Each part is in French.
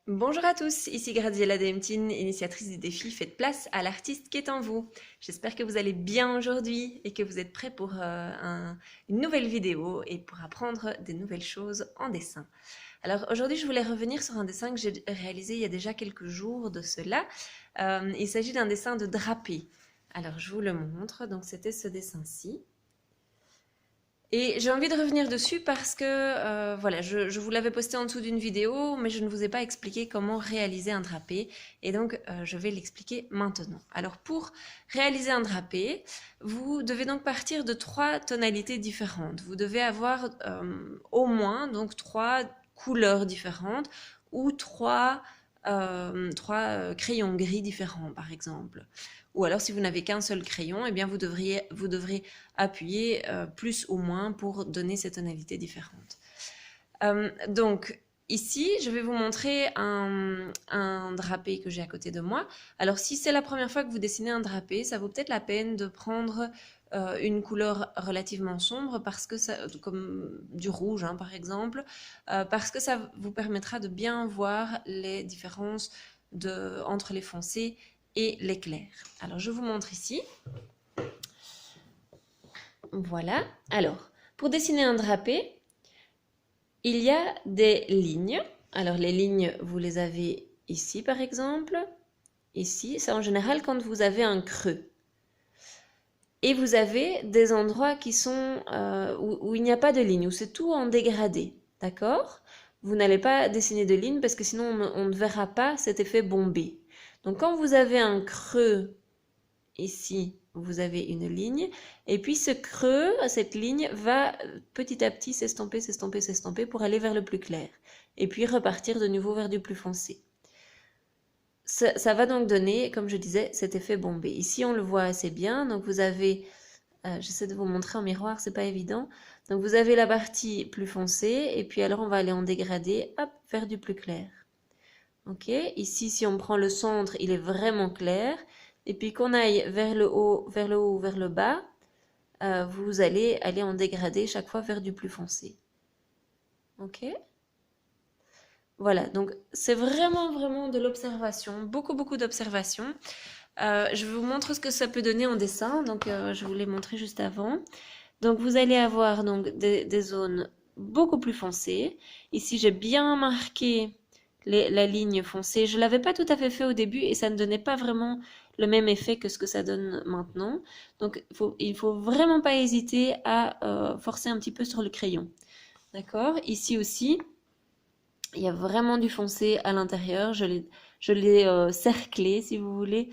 Bonjour à tous, ici Graziella Demtine, initiatrice du défi Faites place à l'artiste qui est en vous. J'espère que vous allez bien aujourd'hui et que vous êtes prêts pour une nouvelle vidéo et pour apprendre des nouvelles choses en dessin. Alors aujourd'hui, je voulais revenir sur un dessin que j'ai réalisé il y a déjà quelques jours de cela. Il s'agit d'un dessin de drapé. Alors je vous le montre, donc c'était ce dessin-ci. Et j'ai envie de revenir dessus parce que voilà, je vous l'avais posté en dessous d'une vidéo, mais je ne vous ai pas expliqué comment réaliser un drapé. Et donc, je vais l'expliquer maintenant. Alors, pour réaliser un drapé, vous devez donc partir de 3 tonalités différentes. Vous devez avoir au moins donc 3 couleurs différentes ou trois crayons gris différents, par exemple. Ou alors, si vous n'avez qu'un seul crayon, eh bien, vous devrez appuyer plus ou moins pour donner ces tonalités différentes. Donc, ici, je vais vous montrer un drapé que j'ai à côté de moi. Alors, si c'est la première fois que vous dessinez un drapé, ça vaut peut-être la peine de prendre une couleur relativement sombre, parce que ça, comme du rouge, hein, par exemple, parce que ça vous permettra de bien voir les différences entre les foncés et les clairs. Alors, je vous montre ici. Voilà. Alors, pour dessiner un drapé, il y a des lignes. Alors, les lignes, vous les avez ici, par exemple. Ici, c'est en général quand vous avez un creux. Et vous avez des endroits qui sont où il n'y a pas de ligne, où c'est tout en dégradé. D'accord? Vous n'allez pas dessiner de ligne parce que sinon on ne verra pas cet effet bombé. Donc, quand vous avez un creux ici, vous avez une ligne, et puis ce creux, cette ligne, va petit à petit s'estomper, s'estomper, s'estomper pour aller vers le plus clair, et puis repartir de nouveau vers du plus foncé. Ça va donc donner, comme je disais, cet effet bombé. Ici, on le voit assez bien, donc vous avez, j'essaie de vous montrer en miroir, c'est pas évident, donc vous avez la partie plus foncée, et puis alors on va aller en dégradé, hop, vers du plus clair. Ok, ici, si on prend le centre, il est vraiment clair. Et puis qu'on aille vers le haut, vers le haut ou vers le bas, vous allez aller en dégradé chaque fois vers du plus foncé. Ok? Voilà, donc c'est vraiment de l'observation, beaucoup d'observation. Je vous montre ce que ça peut donner en dessin, donc je vous l'ai montré juste avant. Donc vous allez avoir donc des zones beaucoup plus foncées. Ici, j'ai bien marqué la ligne foncée. Je ne l'avais pas tout à fait fait au début et ça ne donnait pas vraiment le même effet que ce que ça donne maintenant. Donc il ne faut vraiment pas hésiter à forcer un petit peu sur le crayon. D'accord? Ici aussi, il y a vraiment du foncé à l'intérieur. Je l'ai cerclé, si vous voulez.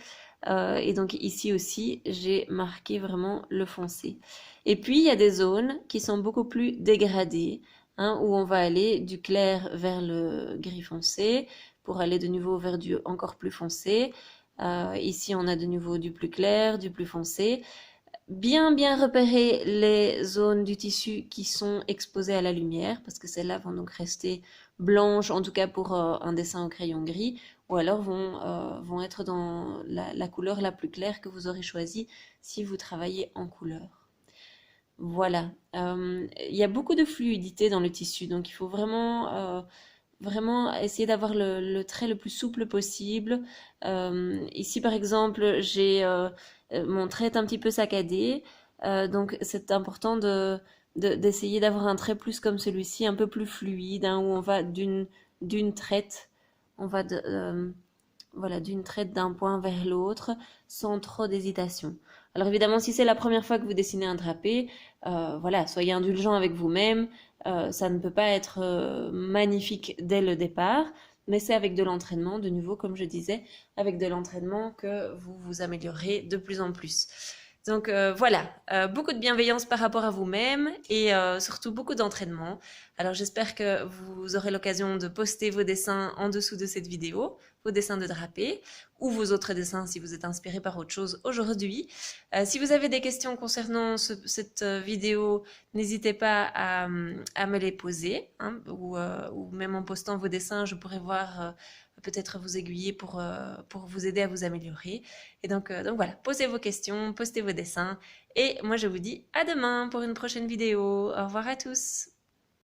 Et donc ici aussi, j'ai marqué vraiment le foncé. Et puis, il y a des zones qui sont beaucoup plus dégradées, hein, où on va aller du clair vers le gris foncé, pour aller de nouveau vers du encore plus foncé. Ici, on a de nouveau du plus clair, du plus foncé. Bien repérer les zones du tissu qui sont exposées à la lumière, parce que celles-là vont donc rester blanches, en tout cas pour un dessin au crayon gris, ou alors vont être dans la couleur la plus claire que vous aurez choisie si vous travaillez en couleur. Voilà. Il y a beaucoup de fluidité dans le tissu, donc il faut vraiment essayer d'avoir le trait le plus souple possible. Ici, par exemple, mon trait est un petit peu saccadé, donc c'est important d'essayer d'avoir un trait plus comme celui-ci, un peu plus fluide, hein, où on va d'une traite, on va voilà, d'une traite d'un point vers l'autre, sans trop d'hésitation. Alors évidemment, si c'est la première fois que vous dessinez un drapé, voilà, soyez indulgent avec vous-même. Ça ne peut pas être magnifique dès le départ, mais c'est avec de l'entraînement, de nouveau, comme je disais, avec de l'entraînement que vous vous améliorez de plus en plus. Donc voilà, beaucoup de bienveillance par rapport à vous-même et surtout beaucoup d'entraînement. Alors j'espère que vous aurez l'occasion de poster vos dessins en dessous de cette vidéo, vos dessins de drapé ou vos autres dessins si vous êtes inspiré par autre chose aujourd'hui. Si vous avez des questions concernant cette vidéo, n'hésitez pas à me les poser, hein, ou même en postant vos dessins, je pourrais voir peut-être vous aiguiller pour vous aider à vous améliorer. Et donc voilà, posez vos questions, postez vos dessins. Et moi, je vous dis à demain pour une prochaine vidéo. Au revoir à tous.